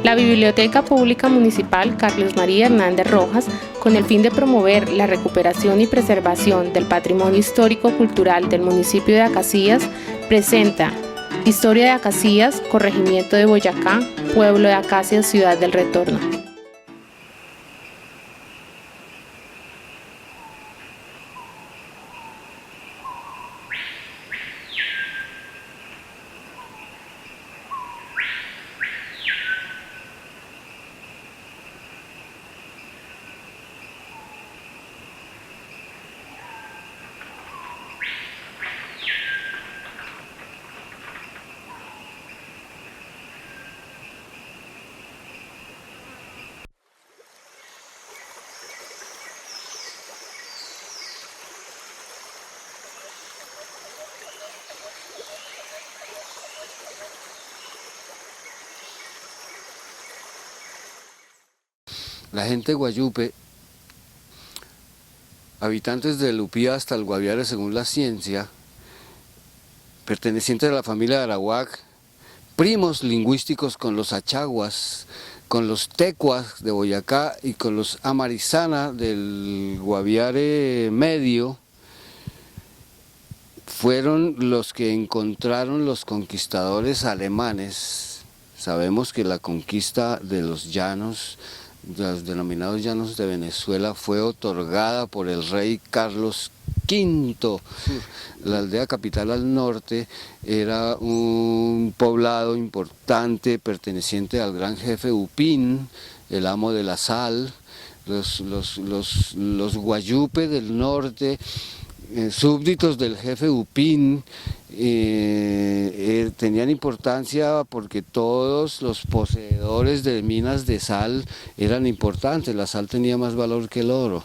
La Biblioteca Pública Municipal Carlos María Hernández Rojas, con el fin de promover la recuperación y preservación del patrimonio histórico-cultural del municipio de Acacías, presenta Historia de Acacías, Corregimiento de Boyacá, Pueblo de Acacias, Ciudad del Retorno. La gente guayupe, habitantes de Lupía hasta el Guaviare según la ciencia, pertenecientes a la familia de Arawak, primos lingüísticos con los achaguas, con los tecuas de Boyacá y con los amarizana del Guaviare Medio, fueron los que encontraron los conquistadores alemanes. Sabemos que la conquista de los llanos, los denominados llanos de Venezuela, fue otorgada por el rey Carlos V. La aldea capital al norte era un poblado importante perteneciente al gran jefe Upín, el amo de la sal. Los guayupe del norte, súbditos del jefe Upín, tenían importancia porque todos los poseedores de minas de sal eran importantes. La sal tenía más valor que el oro.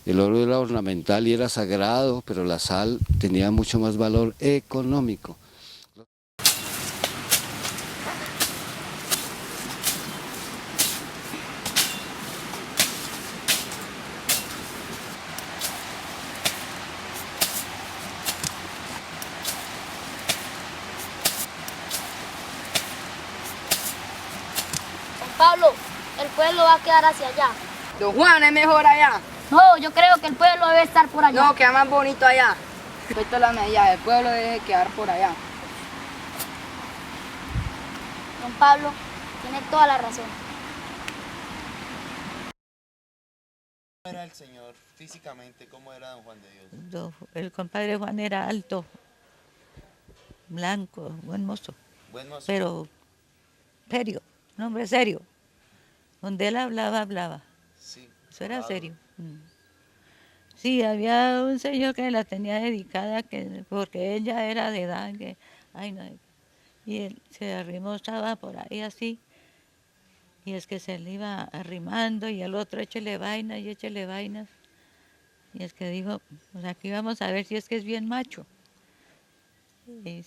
El oro era ornamental y era sagrado, pero la sal tenía mucho más valor económico. Pablo, el pueblo va a quedar hacia allá. Don Juan, es mejor allá. No, yo creo que el pueblo debe estar por allá. No, queda más bonito allá. Respecto a la medida, el pueblo debe quedar por allá. Don Pablo tiene toda la razón. ¿Cómo era el señor físicamente? ¿Cómo era don Juan de Dios? El compadre Juan era alto, blanco, buen mozo, Buen mozo. pero serio, un hombre serio. Donde él hablaba, hablaba. Sí. Eso era serio. Sí, había un señor que la tenía dedicada, porque ella era de edad, y él se arrimó, estaba por ahí así, y es que se le iba arrimando, y el otro échele vainas y échele vainas, y es que dijo, pues aquí vamos a ver si es que es bien macho, y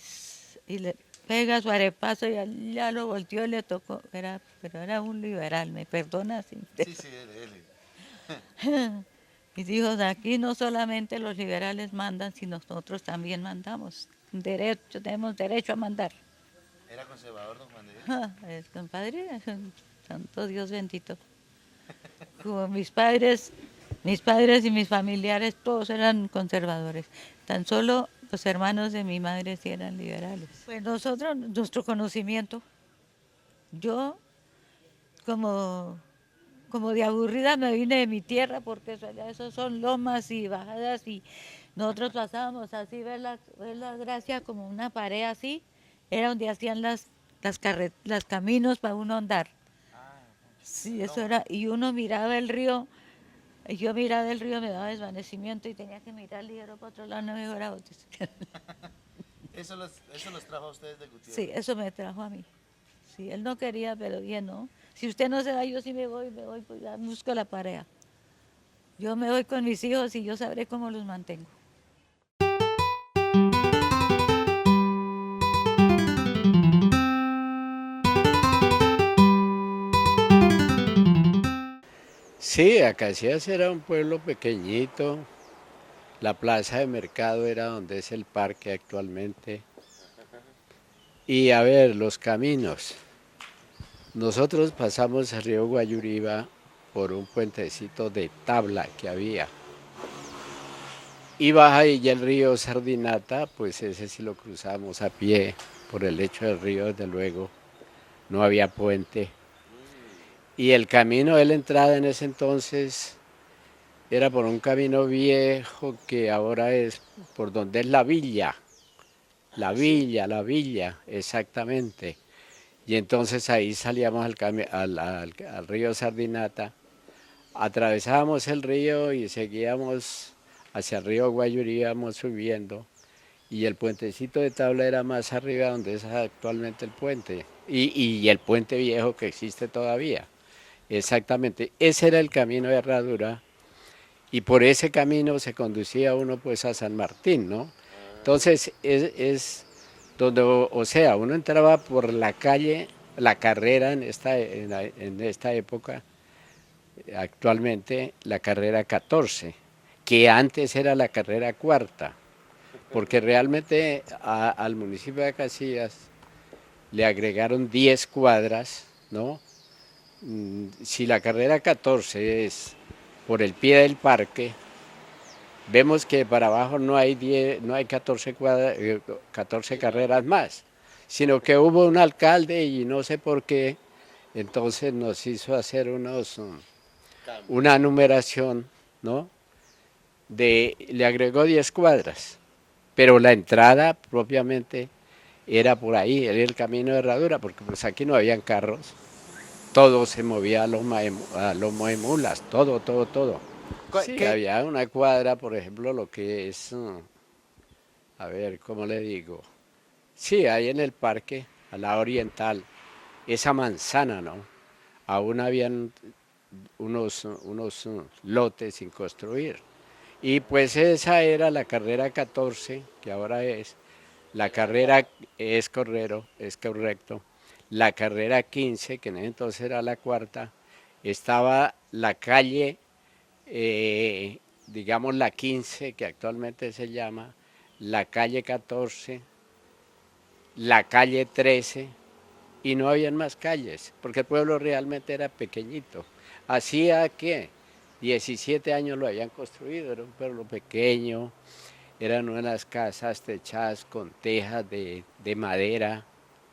le pega su arepazo y ya lo volteó y le tocó, pero era un liberal, me perdona. Sí, él. Y dijo, aquí no solamente los liberales mandan, sino nosotros también mandamos. Tenemos derecho a mandar. ¿Era conservador don Juan de Dios? El compadre, santo Dios bendito. Como mis padres y mis familiares, todos eran conservadores. Tan solo los hermanos de mi madre sí eran liberales. Pues nosotros, nuestro conocimiento, yo como de aburrida me vine de mi tierra, porque eso son lomas y bajadas, y nosotros pasábamos así, ver la gracia como una pared así, era donde hacían las caminos para uno andar. Sí, eso era, y uno miraba el río, y yo miraba el río, me daba desvanecimiento y tenía que mirar ligero para otro lado, no me mejoraba. ¿Eso los trajo a ustedes de Gutiérrez? Sí, eso me trajo a mí. Sí, él no quería, pero bien, ¿no? Si usted no se va, yo sí me voy, pues ya busco la pareja. Yo me voy con mis hijos y yo sabré cómo los mantengo. Sí, Acacías era un pueblo pequeñito, la plaza de mercado era donde es el parque actualmente. Y a ver, los caminos. Nosotros pasamos el río Guayuriba por un puentecito de tabla que había. Y baja ahí ya el río Sardinata, pues ese sí lo cruzamos a pie por el lecho del río, desde luego. No había puente. Y el camino de la entrada en ese entonces era por un camino viejo que ahora es por donde es la villa. La villa, exactamente. Y entonces ahí salíamos al río Sardinata, atravesábamos el río y seguíamos hacia el río Guayurí, íbamos subiendo. Y el puentecito de tabla era más arriba donde es actualmente el puente. Y el puente viejo que existe todavía. Exactamente, ese era el camino de Herradura. Y por ese camino se conducía uno pues a San Martín, ¿no? Entonces es donde, o sea, uno entraba por la calle, la carrera en esta época, actualmente la carrera 14, que antes era la carrera cuarta, porque realmente al municipio de Casillas le agregaron 10 cuadras, ¿no? Si la carrera 14 es por el pie del parque, vemos que para abajo no hay 14 carreras más, sino que hubo un alcalde y no sé por qué, entonces nos hizo hacer una numeración, ¿no? Le agregó 10 cuadras, pero la entrada propiamente era por ahí, era el camino de Herradura, porque pues aquí no habían carros, todo se movía a lomo de mulas, todo. Sí, había una cuadra, por ejemplo, lo que es, a ver, ¿cómo le digo? Sí, ahí en el parque, a la oriental, esa manzana, ¿no? Aún habían unos lotes sin construir. Y pues esa era la carrera 14, que ahora es, la carrera es correcto, la carrera 15, que en ese entonces era la cuarta, estaba la calle, digamos la 15, que actualmente se llama, la calle 14, la calle 13, y no habían más calles, porque el pueblo realmente era pequeñito. Hacía que 17 años lo habían construido, era un pueblo pequeño, eran unas casas techadas con tejas de madera,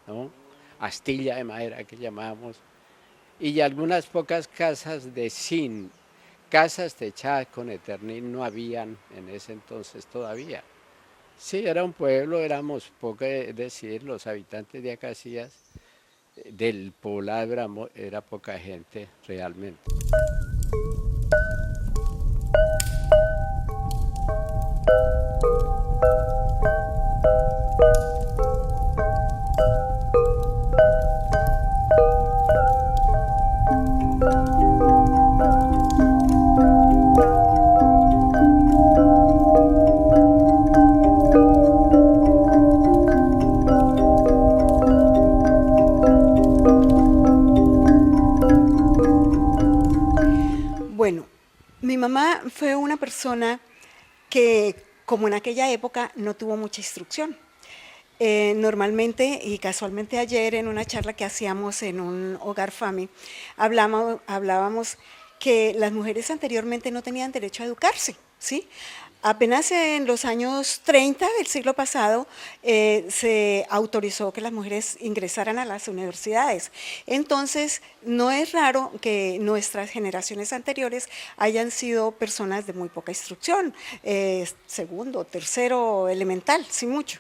¿no? Astilla de madera que llamamos, y algunas pocas casas de zinc. Casas techadas con eternil no habían en ese entonces todavía. Sí, era un pueblo, éramos poco, es decir, los habitantes de Acacias, del poblado era poca gente realmente. Bueno, mi mamá fue una persona que, como en aquella época, no tuvo mucha instrucción. Normalmente y casualmente ayer en una charla que hacíamos en un hogar FAMI, hablábamos que las mujeres anteriormente no tenían derecho a educarse, ¿sí? Apenas en los años 30 del siglo pasado se autorizó que las mujeres ingresaran a las universidades. Entonces, no es raro que nuestras generaciones anteriores hayan sido personas de muy poca instrucción, segundo, tercero, elemental, sin mucho.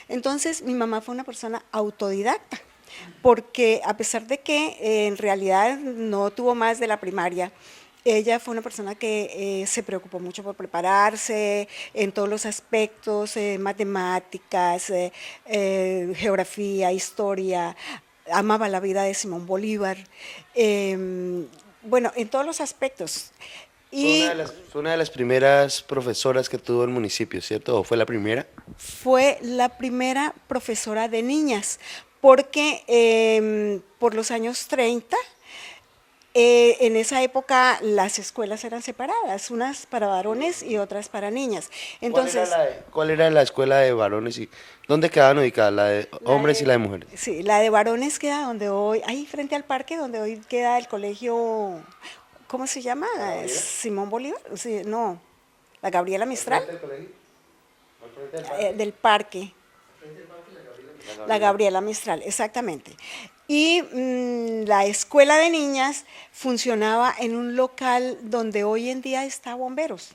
Entonces, mi mamá fue una persona autodidacta, porque a pesar de que en realidad no tuvo más de la primaria, ella fue una persona que se preocupó mucho por prepararse en todos los aspectos, matemáticas, geografía, historia, amaba la vida de Simón Bolívar, bueno, en todos los aspectos. Y fue una de las primeras profesoras que tuvo el municipio, ¿cierto? ¿O fue la primera? Fue la primera profesora de niñas, porque por los años 30, En esa época las escuelas eran separadas, unas para varones y otras para niñas. Entonces, ¿Cuál era la escuela de varones y dónde quedaban ubicadas, la de hombres y la de mujeres? sí, la de varones queda donde hoy, ahí frente al parque, donde hoy queda el colegio, ¿cómo se llama? Simón Bolívar, sí, no, la Gabriela Mistral. Del parque. La Gabriela Mistral, exactamente. Y la escuela de niñas funcionaba en un local donde hoy en día está Bomberos.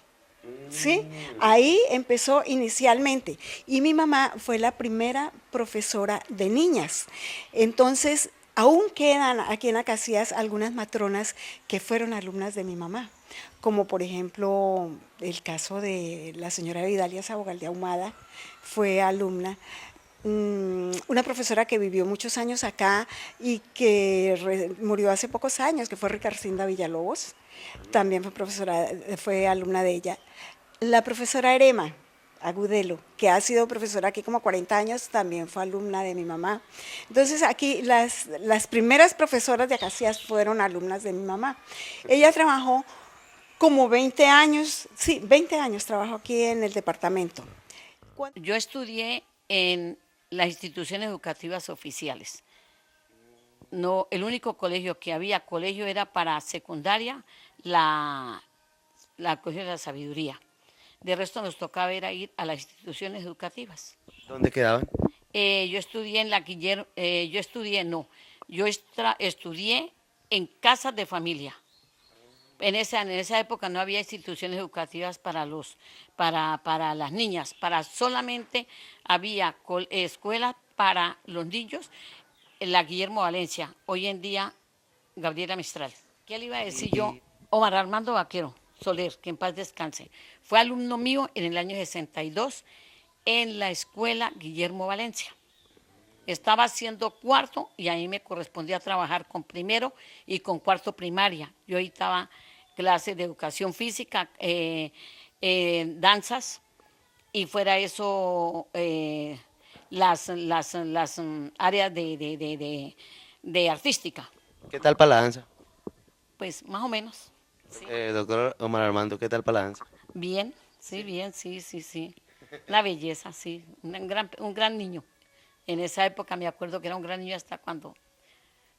¿Sí? Ahí empezó inicialmente. Y mi mamá fue la primera profesora de niñas. Entonces, aún quedan aquí en Acacias algunas matronas que fueron alumnas de mi mamá, como por ejemplo el caso de la señora Vidalia Sabogal de Ahumada, fue alumna. Una profesora que vivió muchos años acá y que murió hace pocos años, que fue Ricarcinda Villalobos, también fue profesora, fue alumna de ella. La profesora Erema Agudelo, que ha sido profesora aquí como 40 años, también fue alumna de mi mamá. Entonces aquí las primeras profesoras de Acacias fueron alumnas de mi mamá. Ella trabajó como 20 años, sí, 20 años trabajó aquí en el departamento. Yo estudié en las instituciones educativas oficiales. No, el único colegio que había, colegio era para secundaria, la Colegio de la Sabiduría. De resto nos tocaba ir a las instituciones educativas. ¿Dónde quedaban? Yo estudié en estudié en casas de familia. En esa época no había instituciones educativas para las niñas, solamente había escuelas para los niños, en la Guillermo Valencia, hoy en día Gabriela Mistral. ¿Qué le iba a decir yo? Omar Armando Vaquero Soler, que en paz descanse, fue alumno mío en el año 62 en la escuela Guillermo Valencia. Estaba haciendo cuarto y ahí me correspondía trabajar con primero y con cuarto primaria. Yo ahí estaba clases de educación física, danzas y fuera eso las áreas de artística. ¿Qué tal para la danza? Pues más o menos. Sí. Doctor Omar Armando, ¿qué tal para la danza? Bien, sí, bien, sí. Una belleza, sí, un gran niño. En esa época me acuerdo que era un gran niño hasta cuando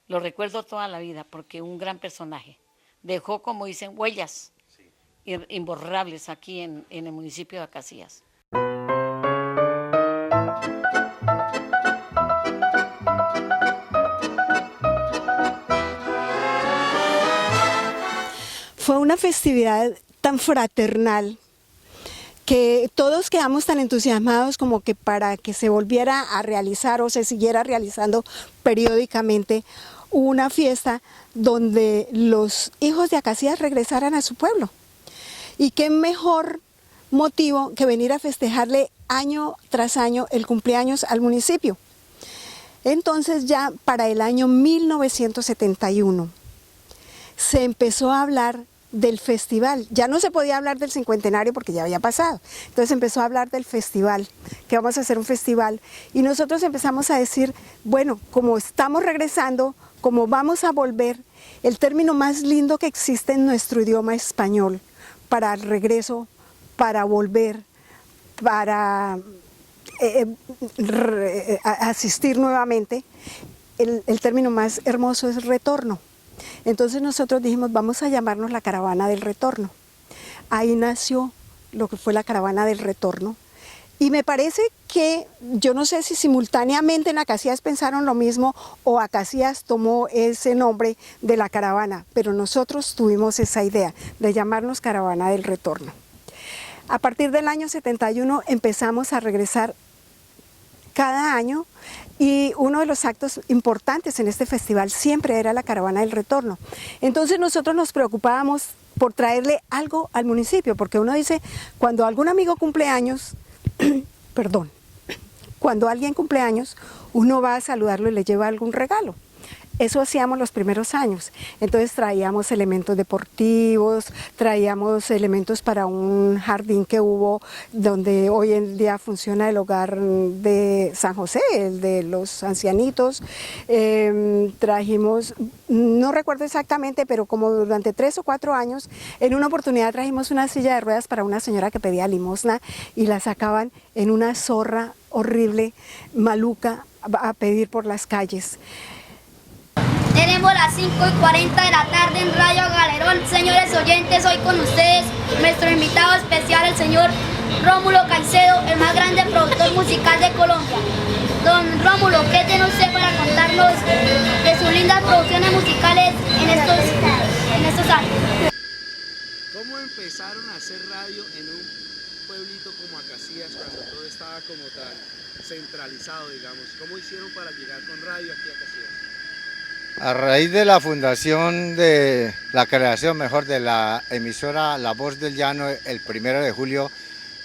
lo recuerdo toda la vida, porque un gran personaje. Dejó, como dicen, huellas imborrables aquí en el municipio de Acacias. Fue una festividad tan fraternal que todos quedamos tan entusiasmados como que para que se volviera a realizar o se siguiera realizando periódicamente una fiesta donde los hijos de Acacias regresaran a su pueblo. Y qué mejor motivo que venir a festejarle año tras año el cumpleaños al municipio. Entonces ya para el año 1971 se empezó a hablar del festival. Ya no se podía hablar del cincuentenario porque ya había pasado. Entonces empezó a hablar del festival, que vamos a hacer un festival. Y nosotros empezamos a decir, bueno, como estamos regresando, como vamos a volver, el término más lindo que existe en nuestro idioma español para el regreso, para volver, para asistir nuevamente, el término más hermoso es retorno. Entonces nosotros dijimos, vamos a llamarnos la Caravana del Retorno. Ahí nació lo que fue la Caravana del Retorno. Y me parece que, yo no sé si simultáneamente en Acacias pensaron lo mismo o Acacias tomó ese nombre de la caravana, pero nosotros tuvimos esa idea de llamarnos Caravana del Retorno. A partir del año 71 empezamos a regresar cada año y uno de los actos importantes en este festival siempre era la Caravana del Retorno. Entonces nosotros nos preocupábamos por traerle algo al municipio, porque uno dice, cuando algún amigo cumple años, cuando alguien cumple años, uno va a saludarlo y le lleva algún regalo. Eso hacíamos los primeros años. Entonces traíamos elementos deportivos, traíamos elementos para un jardín que hubo donde hoy en día funciona el hogar de San José, el de los ancianitos. Trajimos, no recuerdo exactamente, pero como durante 3 o 4 años, en una oportunidad trajimos una silla de ruedas para una señora que pedía limosna y la sacaban en una zorra horrible, maluca, a pedir por las calles. Tenemos las 5:40 de la tarde en Radio Galerón. Señores oyentes, hoy con ustedes nuestro invitado especial, el señor Rómulo Caicedo, el más grande productor musical de Colombia. Don Rómulo, ¿qué tiene usted para contarnos de sus lindas producciones musicales en estos años? ¿Cómo empezaron a hacer radio en un pueblito como Acacías cuando todo estaba como tan centralizado, digamos? ¿Cómo hicieron para llegar con radio aquí a Acacías? A raíz de la fundación de la creación, de la emisora La Voz del Llano el 1 de julio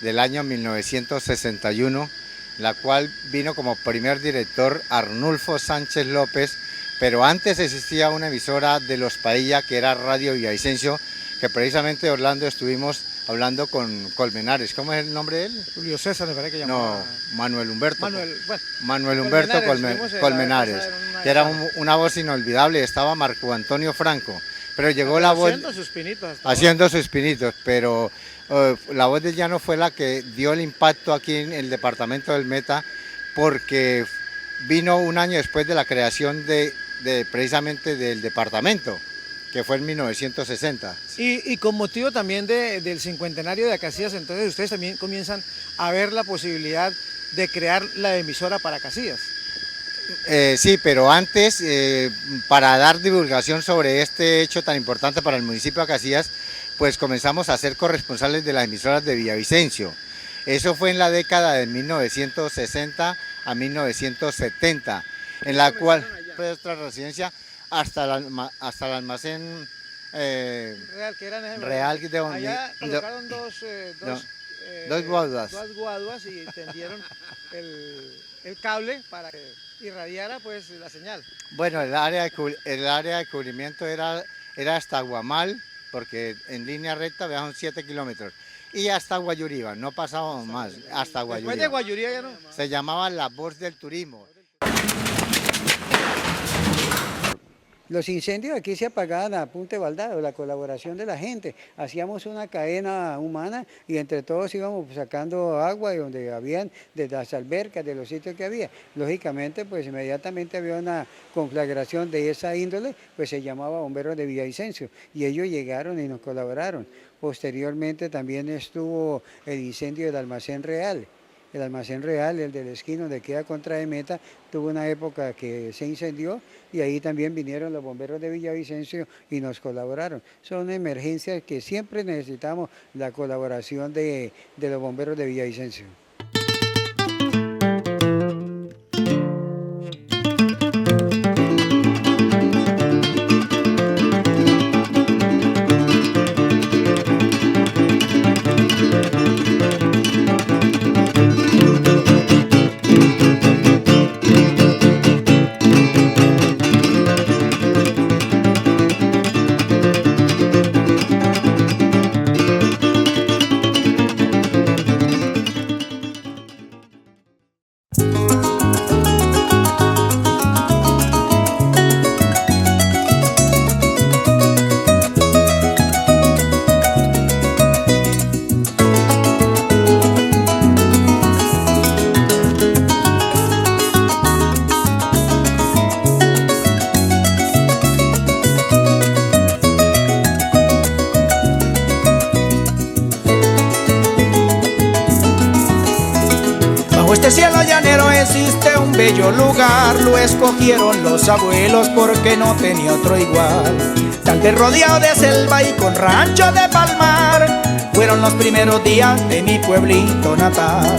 del año 1961, la cual vino como primer director Arnulfo Sánchez López, pero antes existía una emisora de Los Padilla que era Radio Villavicencio, que precisamente Orlando estuvimos hablando con Colmenares. ¿Cómo es el nombre de él? Julio César, me parece que llamaba. No, Manuel Humberto. Manuel Humberto Colmenares, que era una voz inolvidable. Estaba Marco Antonio Franco, pero llegó la voz... Haciendo sus pinitos, pero La Voz del Llano fue la que dio el impacto aquí en el departamento del Meta, porque vino un año después de la creación precisamente del departamento, que fue en 1960. Y con motivo también del cincuentenario de Acacías, entonces ustedes también comienzan a ver la posibilidad de crear la emisora para Acacías. Sí, pero antes, para dar divulgación sobre este hecho tan importante para el municipio de Acacías, pues comenzamos a ser corresponsales de las emisoras de Villavicencio. Eso fue en la década de 1960 a 1970, en la cual fue nuestra residencia hasta el almacén Real, que era en Real de allá colocaron dos guaduas y tendieron el cable para que irradiara pues la señal. Bueno, el área de cubrimiento era hasta Guamal, porque en línea recta viajan 7 kilómetros, y hasta Guayuriba, no pasábamos más, hasta Guayuriba. Después de Guayuriba ya no. Se llamaba La Voz del Turismo. Los incendios aquí se apagaban a punta de baldado, la colaboración de la gente. Hacíamos una cadena humana y entre todos íbamos sacando agua de donde habían, de las albercas, de los sitios que había. Lógicamente, pues inmediatamente había una conflagración de esa índole, pues se llamaba Bomberos de Villavicencio y ellos llegaron y nos colaboraron. Posteriormente también estuvo el incendio del Almacén Real. El Almacén Real, el del esquina donde queda contra de Meta, tuvo una época que se incendió y ahí también vinieron los bomberos de Villavicencio y nos colaboraron. Son emergencias que siempre necesitamos la colaboración de los bomberos de Villavicencio. Este cielo llanero existe un bello lugar, lo escogieron los abuelos porque no tenía otro igual. Tal vez rodeado de selva y con rancho de palmar, fueron los primeros días de mi pueblito natal.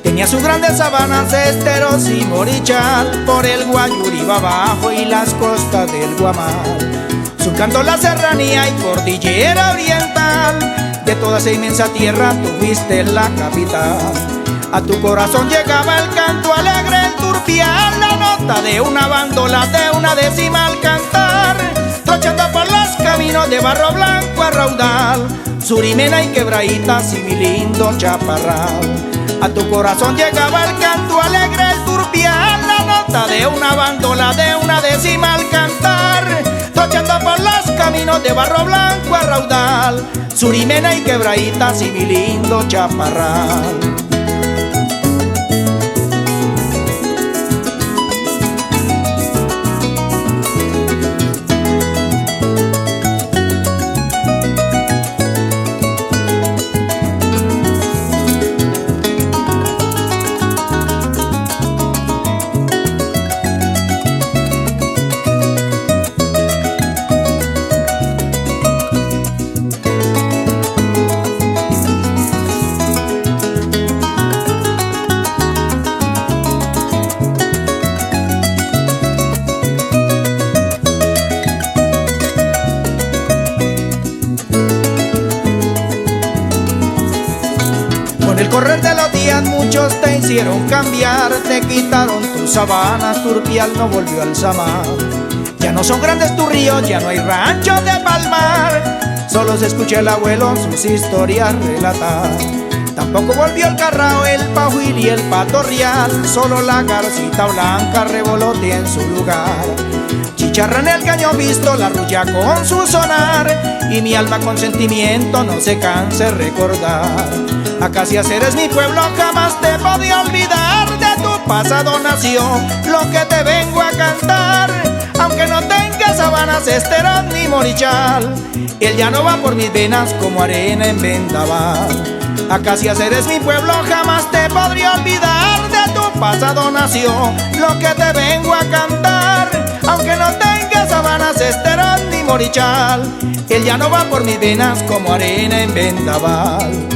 Tenía sus grandes sabanas, esteros y morichal, por el Guayuriba abajo y las costas del Guamal. Su canto la serranía y cordillera oriental, de toda esa inmensa tierra tuviste la capital. A tu corazón llegaba el canto alegre, el turpial, la nota de una bandola, de una décima al cantar, trochando por los caminos de barro blanco a raudal, Surimena y Quebraditas y mi lindo Chaparral. A tu corazón llegaba el canto alegre, el turpial, la nota de una bandola, de una décima al cantar, trochando por los caminos de barro blanco a raudal, Surimena y Quebraditas y mi lindo Chaparral. Con el correr de los días muchos te hicieron cambiar, te quitaron tus sabanas, Turpial no volvió al samar. Ya no son grandes tus ríos, ya no hay ranchos de palmar, solo se escucha el abuelo sus historias relatar. Tampoco volvió el Carrao, el Pajuil y el Patorreal, solo la Garcita Blanca revolotea en su lugar. Chicharra en el caño visto, la rulla con su sonar, y mi alma con sentimiento no se canse de recordar. Acacias eres mi pueblo, jamás te podré olvidar, de tu pasado nació lo que te vengo a cantar. Aunque no tenga sabanas, esteras ni morichal, el llano va por mis venas como arena en vendaval. Acacias eres mi pueblo, jamás te podré olvidar, de tu pasado nació lo que te vengo a cantar. Aunque no tenga sabanas, esteras ni morichal, el llano va por mis venas como arena en vendaval.